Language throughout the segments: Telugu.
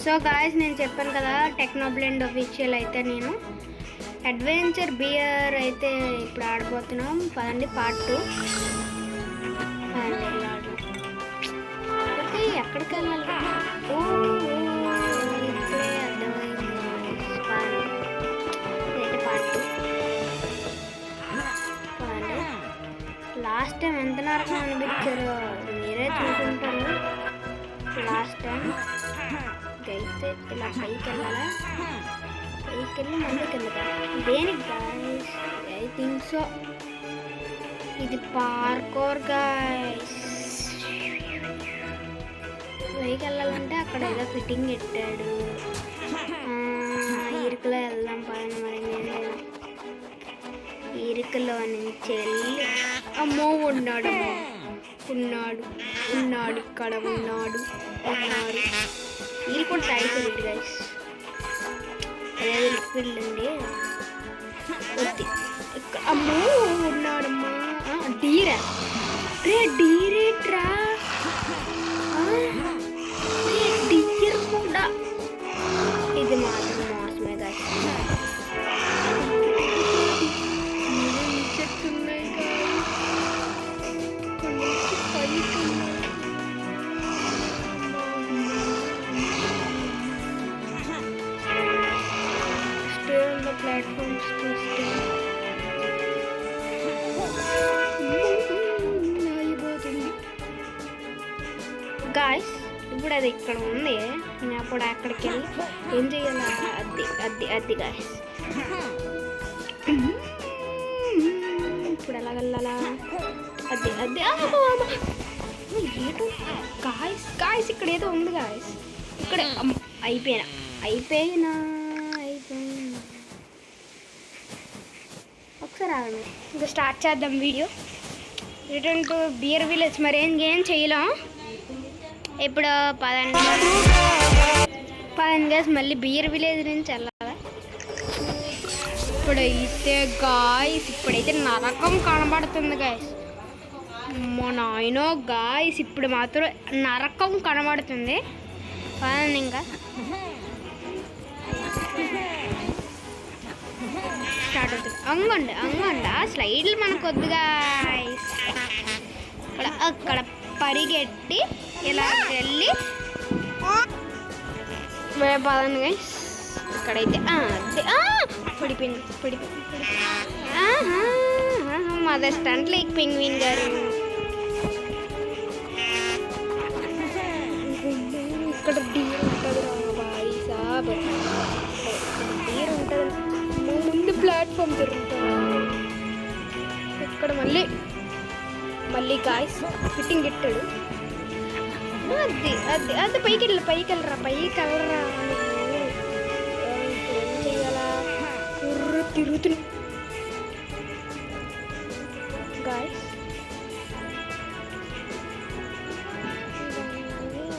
సో గాయస్ నేను చెప్పాను కదా టెక్నోబ్లెండ్ ఆఫీషియల్ అయితే నేను అడ్వెంచర్ బియర్ అయితే ఇప్పుడు ఆడిపోతున్నాం. పదండి పార్ట్ 2. ఓకే ఎక్కడికి వెళ్ళాలి? ఇప్పుడే అర్థమైంది. ఇదైతే పార్ట్ 2. పదండి. లాస్ట్ టైం ఎంత నరకం అనిపించారో మీరే చూసుకుంటారు. లాస్ట్ టైం అయితే ఇలా పైకి వెళ్ళాలా? పైకి వెళ్ళి ముందుకు వెళ్ళాలి. దేనికి గాయస్? ఐ థింక్ సో ఇది పార్కోర్ గాయస్. పైకి వెళ్ళాలంటే అక్కడ ఏదో ఫిట్టింగ్ పెట్టాడు. ఇరుకులో వెళ్దాం పైన. మరి నేను ఇరుకులో నుంచి వెళ్ళి అమ్మో ఉన్నాడు ఇక్కడ ఉన్నాడు. ఇది కూడా ట్రై చేయండి గైస్. అదే లిక్విడ్ అండి. అమ్మో ఉన్నాడమ్మా. డీరా రే డీరేట్రా. డీర్ కూడా ఇది మాత్రం మోసమే గైస్. ప్లాట్ఫామ్స్ గాయస్ ఇప్పుడు అది ఇక్కడ ఉంది. నేను అప్పుడు అక్కడికి వెళ్ళి ఏం చేయాలి? అద్ది గాయస్. ఇప్పుడు ఎలా వెళ్ళాలా? అద్ది ఏటో గాయస్ ఇక్కడ ఏదో ఉంది గాయస్. ఇక్కడ అయిపోయినా ఒకసారి ఆగండి. ఇంకా స్టార్ట్ చేద్దాం video. Return to bear village. మరి ఏం చేయలేం ఇప్పుడు. పదండి గైస్ మళ్ళీ బియర్ విలేజ్ నుంచి వెళ్ళాలి. ఇప్పుడైతే నరకం కనబడుతుంది గైస్. మా నాయనో గాయస్ ఇప్పుడు మాత్రం నరకం కనబడుతుంది. పదండి ఇంకా స్టార్ట్ అవుతుంది. అంగండి ఆ స్లైడ్లు మనకు వద్దు గాయస్. అక్కడ పరిగెట్టి ఇలా వెళ్ళి పదండి గైస్. ఇక్కడైతే పడిపోయింది. మదర్ స్టంట్ లేక్ పెంగ్విన్ గారు. ఇక్కడ డీర్ ఉంటుంది బాయ్ సాబ్. డీర్ ఉంటుంది. ముందు ప్లాట్ఫామ్ తిరుగుతుంది. ఇక్కడ మళ్ళీ గాయస్ ఫిట్టింగ్ పెట్టాడు. అది పైకి వెళ్ళరా. ఏం చెయ్యాలా? తిరుగుతున్నా గాయస్.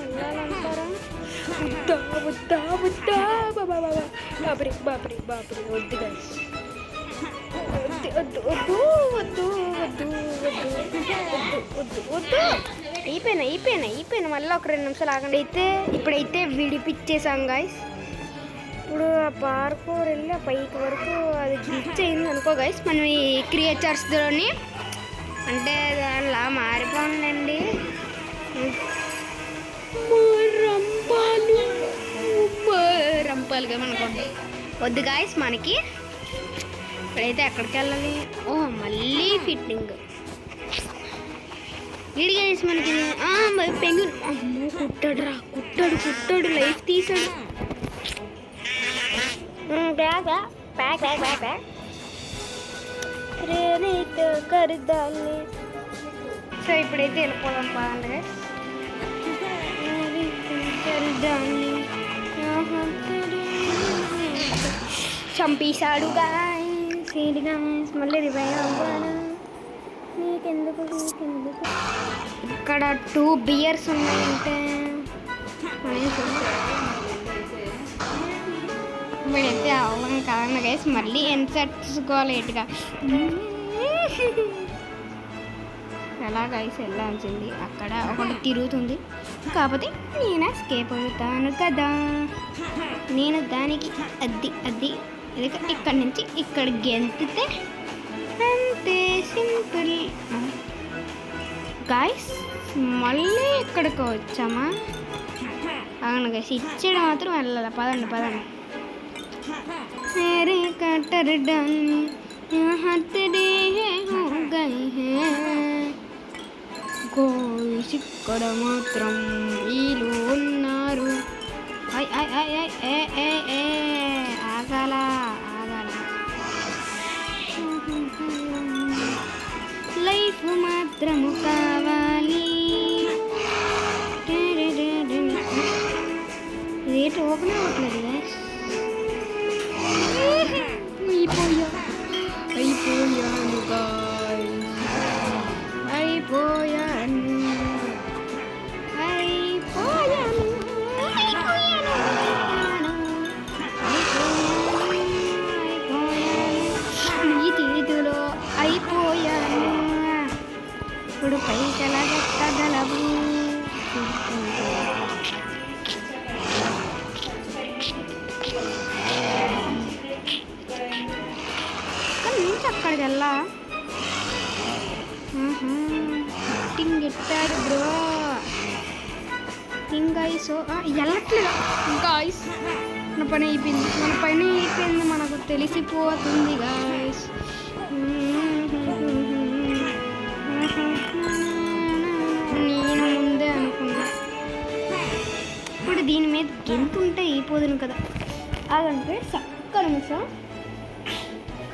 వెళ్ళాలంటారా? వద్దా బాబరి వద్దు గాయస్. వద్దు అయిపోయినా మళ్ళీ ఒక 2 నిమిషాలు ఆగండి. ఇప్పుడైతే విడిపించేసాం గాయస్. ఇప్పుడు ఆ పార్కోర్ వెళ్ళి ఆ పైకి వరకు అది గ్లిచ్ అయింది అనుకో గాయస్. మనం ఈ క్రియేచర్స్లోని అంటే దానిలా మారిపోండి. రంపాలుగా మనకు వద్దు గాయస్. మనకి ఇప్పుడైతే ఎక్కడికి వెళ్ళాలి? మళ్ళీ ఫిట్టింగ్ వీడి గాయస్. మనకి పెంగ్విన్ అమ్మో కుట్టాడు లైఫ్ తీసాడు. సో ఇప్పుడైతే వెళ్ళిపోదాం పదండి గైస్. చంపేశాడు గాయస్. మళ్ళీ రివైవ్ అవ్వాడు. నీకెందుకు ఇక్కడ 2 బియర్స్ ఉన్నాయంటే ఇప్పుడైతే అవ్వం కదండి గైస్. మళ్ళీ ఎన్సెట్సుకోవాలి లేట్గా. ఎలా గైస్ వెళ్ళాల్సింది. అక్కడ ఒకటి తిరుగుతుంది కాకపోతే నేను ఎస్కేప్ అవుతాను కదా. నేను దానికి అది ఇక్కడి నుంచి ఇక్కడ గెంతితే అంతే, సింపుల్. గాయస్ మళ్ళీ ఇక్కడికి వచ్చామా? అవును గైస్, ఇచ్చేది మాత్రం వెళ్ళాలి. పదండి. मेरे कटर डालने यहाँ तेरे हो गए हैं గోయిస్ ఇక్కడ మాత్రం వీళ్ళు ఉన్నారు. ఆగాల లైఫ్ మాత్రము కావాలి. రేటు ఓపెన్ అవ్వట్లేదు గైస్. అయిపోయాను గాయ్స్, అయిపోయాను. ఈ తీదులో అయిపోయాను. ఇప్పుడు పైసలా దక్కగలవు. అక్కడికి వెళ్ళా టింగ్ ఎట్టాడు బ్రో. ఇంకాయిస్ వెళ్ళట్లేదు. గాయస్ మన పని అయిపోయింది, మనకు తెలిసిపోతుంది గాయస్. నేను ముందే అనుకున్నా. ఇప్పుడు దీని మీద గెంతుంటే అయిపోదును కదా. అదంటే చక్కగా మిసా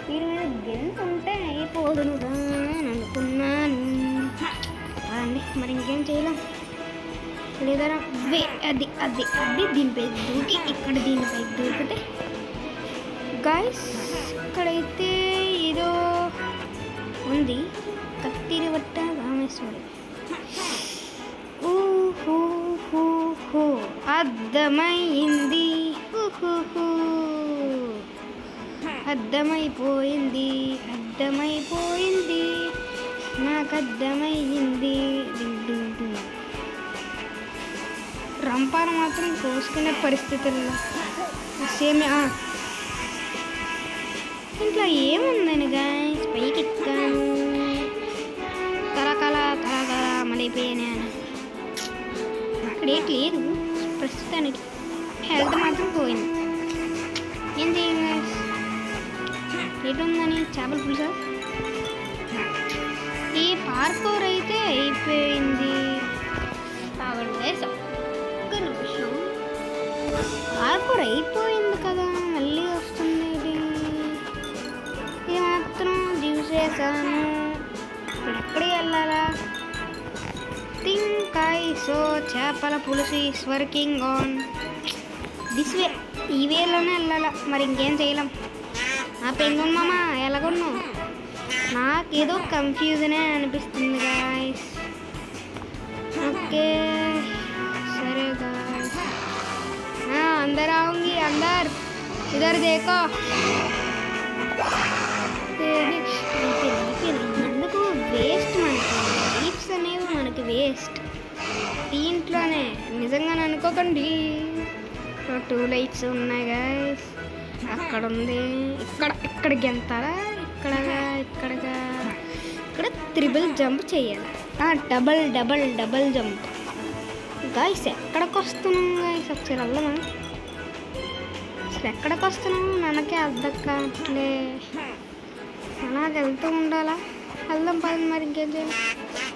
దీని మీద గెంతుంటే అయిపోదునుగా అని అనుకున్నాను. అండి మరి ఇంకేం చేయలేం. లేదా అది దీనిపై దూకి ఇక్కడ దీనిపై దూకితే గాయస్ ఇక్కడైతే ఏదో ఉంది. కత్తిరి వట్ట రామేశ్వరి. అర్థమైంది, అర్థమైపోయింది, నాకు అర్థమయ్యింది. రంపాను మాత్రం కోసుకునే పరిస్థితుల్లో సేమ్. ఇంట్లో ఏముందని గాయస్ పైకి ఎక్కాను. తలకల మళ్ళీపోయాను. అక్కడ ఏంటి లేదు ప్రస్తుతానికి. హెల్త్ మాత్రం పోయింది. ఏం చేయండి గాయస్. ఎటుందని చేపల పులుసా? ఈ పార్కూర్ అయితే అయిపోయింది. ఒక్క నిమిషం, పార్కూర్ అయిపోయింది కదా, మళ్ళీ వస్తుంది. ఇది మాత్రం చూసేసాను. ఇక్కడే వెళ్ళాలా? థింక్ ఐ సో చేపల పులుసు is working on this way. ఈ వేలోనే వెళ్ళాలా, మరి ఇంకేం చేయలేం. ఆ పెంగున్ మామ ఎలాగున్నావు? నాకేదో కన్ఫ్యూజనే అనిపిస్తుంది గాయస్. ఓకే సరే గాయస్, अंदर आऊंगी, अंदर इधर देखो. అందుకు వేస్ట్, మనకి లైఫ్స్ అనేవి మనకి వేస్ట్. దీంట్లోనే నిజంగా అనుకోకండి. 2 లైఫ్స్ ఉన్నాయి గాయస్. అక్కడ ఉంది, ఇక్కడ గెంతాలా, ఇక్కడ త్రిబుల్ జంప్ చేయాలి. Double jump guys. ఎక్కడికి వస్తున్నాం గాయస్? ఒకసారి వెళ్దామా? అసలు ఎక్కడికి వస్తున్నాం మనకే అర్థం కావట్లే. అలాగే వెళ్తూ ఉండాలా? వెళ్దాం పదండి, మరి ఇంకేం చేయాలి.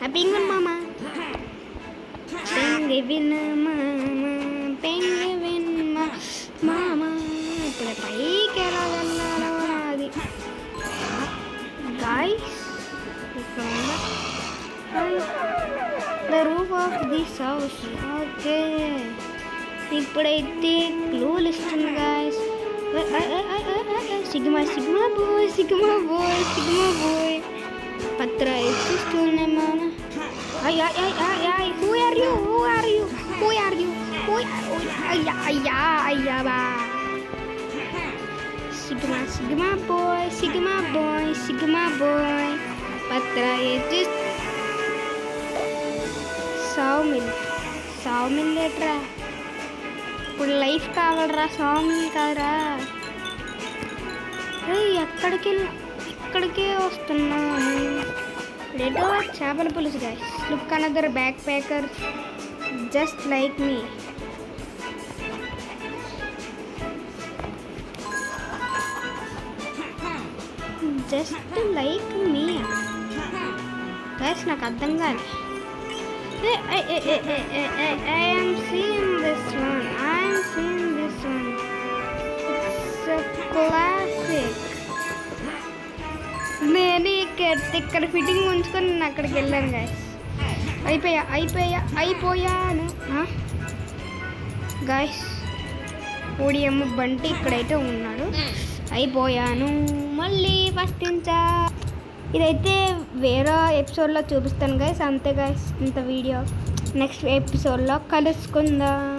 ఆ పెంగున్ మామ, పెంగువిన్ మామ ఇప్పుడు పైకి ఎలా వెళ్ళాలో అది గాయస్. ఇక్కడ the roof of this house. Okay ఇప్పుడైతే క్లూలు ఇస్తుంది గాయస్. సిగ్మా బాయ్ పత్ర ఇస్తున్నాయి మామ. Who are you? అయ్యా బా. సిగ్మా బాయ్ పత్ర సౌ మిల్క్ సామిల్ లేట్రా, ఇప్పుడు లైఫ్ కావాలరా, సామిల్ కాదురా. ఇక్కడికే వస్తున్నాను. ఇదేంటో చేపల పులుసు guys. Look another backpacker just like me. Just like me guys, నాకు అర్థం కాదు. I am seeing this one. It's a classic. నేను ఇక్కడ ఫిట్టింగ్ ఉంచుకొని నేను అక్కడికి వెళ్ళాను గైస్. అయిపోయాను గైస్. ఓడిఎం బంటి ఇక్కడైతే ఉన్నాడు. అయిపోయాను, మళ్ళీ ఫస్ట్ నుంచా. ఇదైతే వేరే ఎపిసోడ్లో చూపిస్తాను గైస్. అంతే గైస్, ఇంత వీడియో నెక్స్ట్ ఎపిసోడ్లో కలుసుకుందాం.